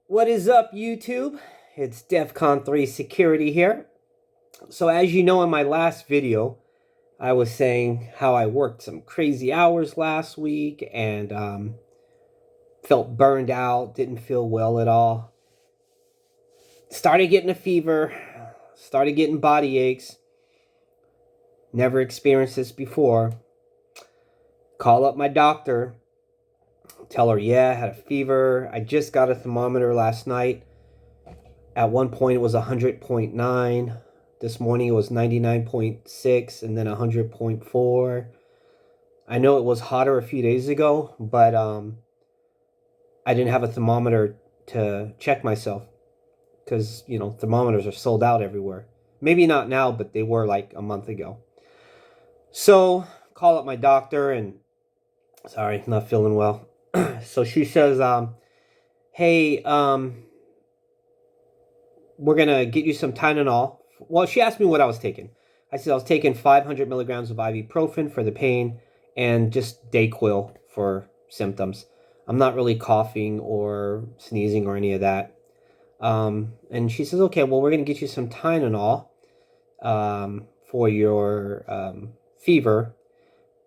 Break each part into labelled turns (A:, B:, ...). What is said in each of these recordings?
A: What is up, YouTube? It's DEFCON 3 Security here. So as you know, in my last video, I was saying how I worked some crazy hours last week and felt burned out, didn't feel well at all. Started getting a fever, started getting body aches. Never experienced this before. Call up my doctor, tell her, yeah, I had a fever. I just got a thermometer last night. At one point, it was 100.9. This morning, it was 99.6 and then 100.4. I know it was hotter a few days ago, but I didn't have a thermometer to check myself because, thermometers are sold out everywhere. Maybe not now, but they were like a month ago. So, call up my doctor and, sorry, not feeling well. So she says, hey, we're going to get you some Tylenol. Well, she asked me what I was taking. I said I was taking 500 milligrams of ibuprofen for the pain and just Dayquil for symptoms. I'm not really coughing or sneezing or any of that. And she says, okay, well, we're going to get you some Tylenol for your fever,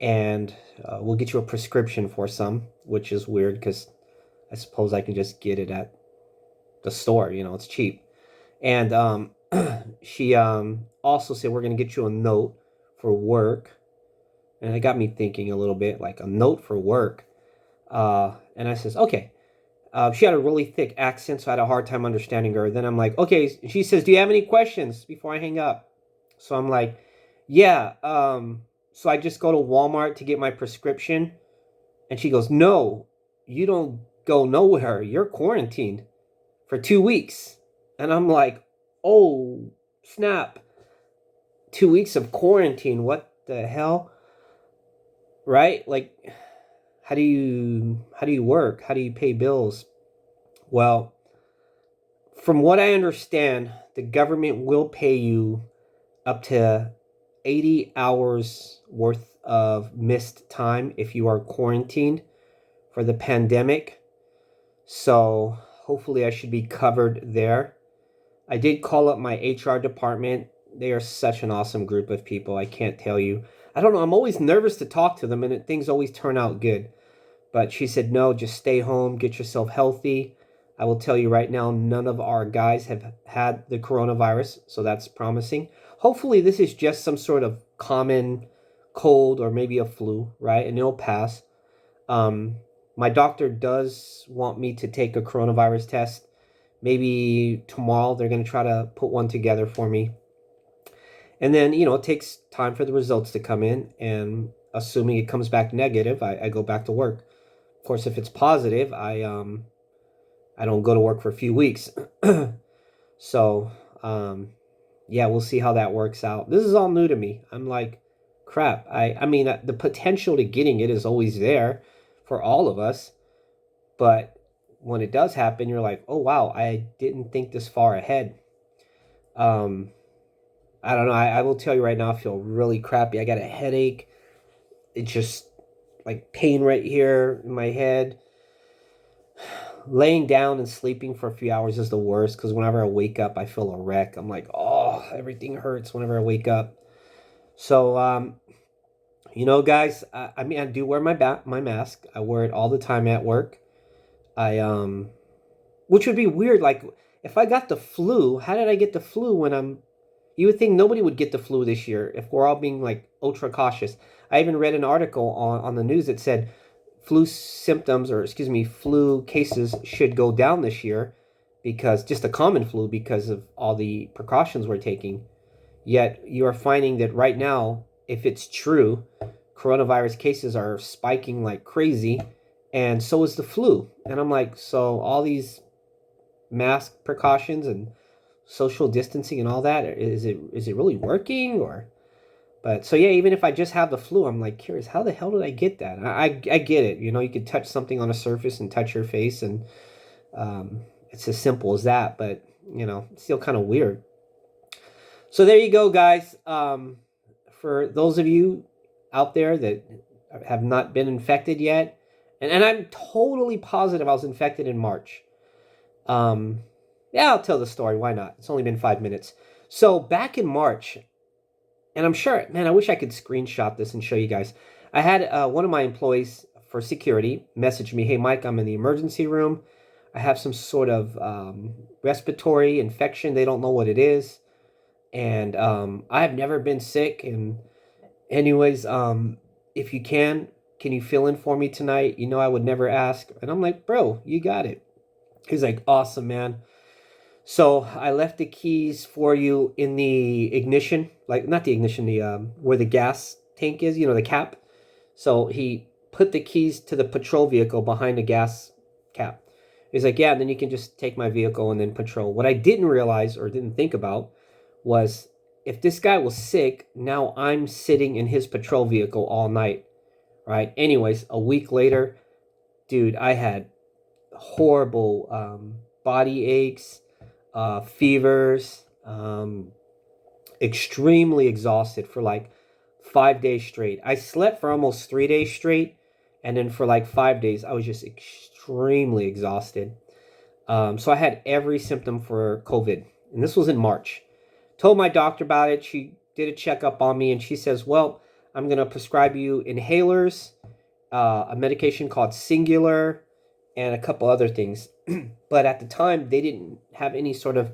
A: and we'll get you a prescription for some, which is weird because I suppose I can just get it at the store. It's cheap. And she also said, we're going to get you a note for work. And it got me thinking a little bit, like a note for work. And I says, okay. She had a really thick accent, so I had a hard time understanding her. Then I'm like, okay. She says, do you have any questions before I hang up? So I'm like, yeah. So I just go to Walmart to get my prescription. And she goes, no, you don't go nowhere. You're quarantined for 2 weeks. And I'm like, oh, snap. 2 weeks of quarantine. What the hell? Right? Like, how do you work? How do you pay bills? Well, from what I understand, the government will pay you up to 80 hours worth of missed time if you are quarantined for the pandemic. So hopefully I should be covered there. I did call up my HR department. They are such an awesome group of people. I can't tell you. I don't know. I'm always nervous to talk to them, and things always turn out good. But she said, no, just stay home, get yourself healthy. I will tell you right now, none of our guys have had the coronavirus, so that's promising. Hopefully, this is just some sort of common cold or maybe a flu, right? And it'll pass. My doctor does want me to take a coronavirus test. Maybe tomorrow they're going to try to put one together for me. And then, it takes time for the results to come in. And assuming it comes back negative, I go back to work. Of course, if it's positive, I don't go to work for a few weeks. So, yeah, we'll see how that works out. This is all new to me. I'm like, crap. I mean, the potential to getting it is always there for all of us. But when it does happen, you're like, oh, wow, I didn't think this far ahead. Um, I don't know. I will tell you right now, I feel really crappy. I got a headache. It's just like pain right here in my head. Laying down and sleeping for a few hours is the worst because whenever I wake up, I feel a wreck. I'm like, oh, everything hurts whenever I wake up. So, guys, I mean, I do wear my mask. I wear it all the time at work. Which would be weird. Like, if I got the flu, how did I get the flu when you would think nobody would get the flu this year if we're all being like ultra cautious. I even read an article on the news that said flu symptoms, or excuse me, flu cases should go down this year because just a common flu because of all the precautions we're taking. Yet you are finding that right now, if it's true, coronavirus cases are spiking like crazy, and so is the flu. And I'm like, so all these mask precautions and social distancing and all that, is it really working? Or but so yeah, even if I just have the flu, I'm like curious, how the hell did I get that? I get it. You could touch something on a surface and touch your face, and it's as simple as that. But it's still kind of weird. So there you go, guys. For those of you out there that have not been infected yet, and I'm totally positive I was infected in March. Um, yeah, I'll tell the story. Why not? It's only been 5 minutes. So back in March, and I'm sure, man, I wish I could screenshot this and show you guys. I had one of my employees for security message me, "Hey, Mike, I'm in the emergency room. I have some sort of respiratory infection. They don't know what it is, and I have never been sick. And anyways, if you can you fill in for me tonight? You know, I would never ask." And I'm like, "Bro, you got it." He's like, "Awesome, man." So I left the keys for you in the ignition, like not the ignition, the where the gas tank is, you know, the cap. So he put the keys to the patrol vehicle behind the gas cap. He's like, "Yeah, and then you can just take my vehicle and then patrol." What I didn't realize or didn't think about was if this guy was sick, now I'm sitting in his patrol vehicle all night, right? Anyways, a week later, dude, I had horrible body aches, fevers, extremely exhausted for like 5 days straight. I slept for almost 3 days straight, and then for like 5 days, I was just extremely exhausted. So I had every symptom for COVID, and this was in March. Told my doctor about it. She did a checkup on me, and she says, "Well, I'm gonna prescribe you inhalers, a medication called Singular, and a couple other things." But at the time, they didn't have any sort of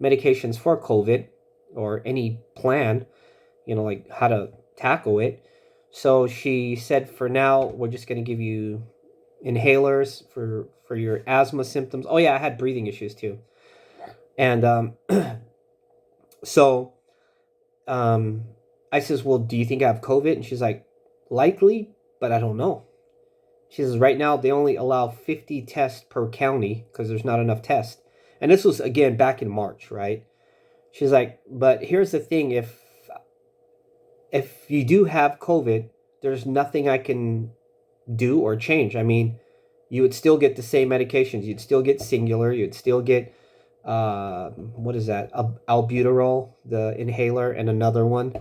A: medications for COVID or any plan, you know, like how to tackle it. So she said, "For now, we're just going to give you inhalers for your asthma symptoms." Oh yeah, I had breathing issues too. And so um, I says, "Well, do you think I have COVID?" And she's like, "Likely, but I don't know." She says, "Right now they only allow 50 tests per county because there's not enough tests." And this was again back in March, right? She's like, "But here's the thing: if you do have COVID, there's nothing I can do or change. I mean, you would still get the same medications. You'd still get Singular. You'd still get what is that? Albuterol, the inhaler, and another one."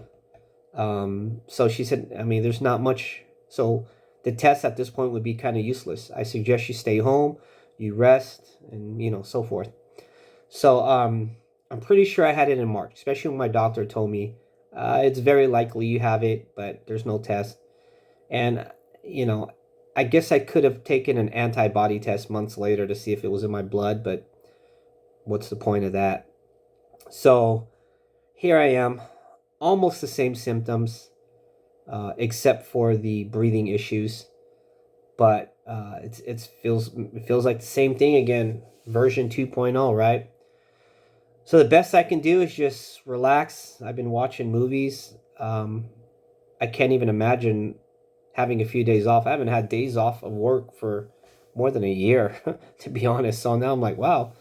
A: So she said, "I mean, there's not much. So the test at this point would be kind of useless. I suggest you stay home, you rest, and you know, so forth." So I'm pretty sure I had it in March, especially when my doctor told me it's very likely you have it, but there's no test. And you know, I guess I could have taken an antibody test months later to see if it was in my blood, but what's the point of that? So here I am, almost the same symptoms, except for the breathing issues. But it feels like the same thing again, version 2.0, right? So the best I can do is just relax. I've been watching movies. I can't even imagine having a few days off. I haven't had days off of work for more than a year, to be honest. So now I'm like, wow,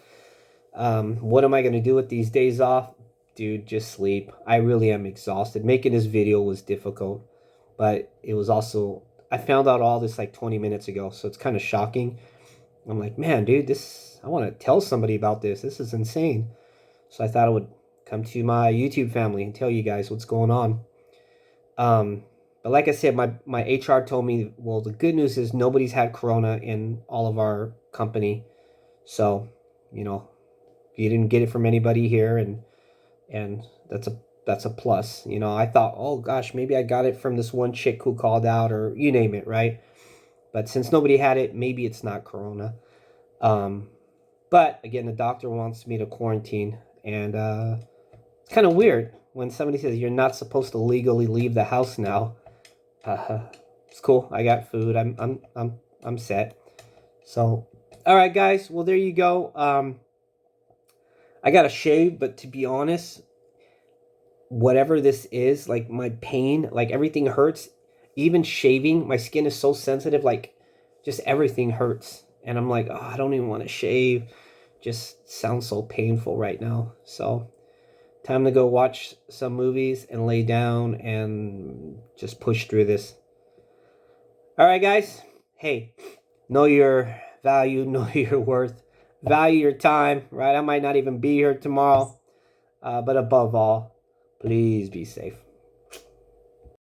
A: what am I going to do with these days off? Dude, just sleep. I really am exhausted. Making this video was difficult, but it was also, I found out all this like 20 minutes ago, so it's kind of shocking. I'm like, man, dude, I want to tell somebody about this. This is insane. So I thought I would come to my YouTube family and tell you guys what's going on. But like I said, my HR told me, well, the good news is nobody's had corona in all of our company. So, you know, you didn't get it from anybody here, and that's a plus. You know, I thought, oh gosh, maybe I got it from this one chick who called out, or you name it, right? But since nobody had it, maybe it's not corona. Um, but again, the doctor wants me to quarantine, and it's kind of weird when somebody says you're not supposed to legally leave the house now. Uh, it's cool. I got food. I'm set. So, all right, guys. Well, there you go. I got to shave, but to be honest, whatever this is, like my pain, like everything hurts. Even shaving, my skin is so sensitive, like just everything hurts. And I'm like, oh, I don't even want to shave. Just sounds so painful right now. So, time to go watch some movies and lay down and just push through this. All right, guys. Hey, know your value, know your worth, value your time, right? I might not even be here tomorrow, but above all, please be safe.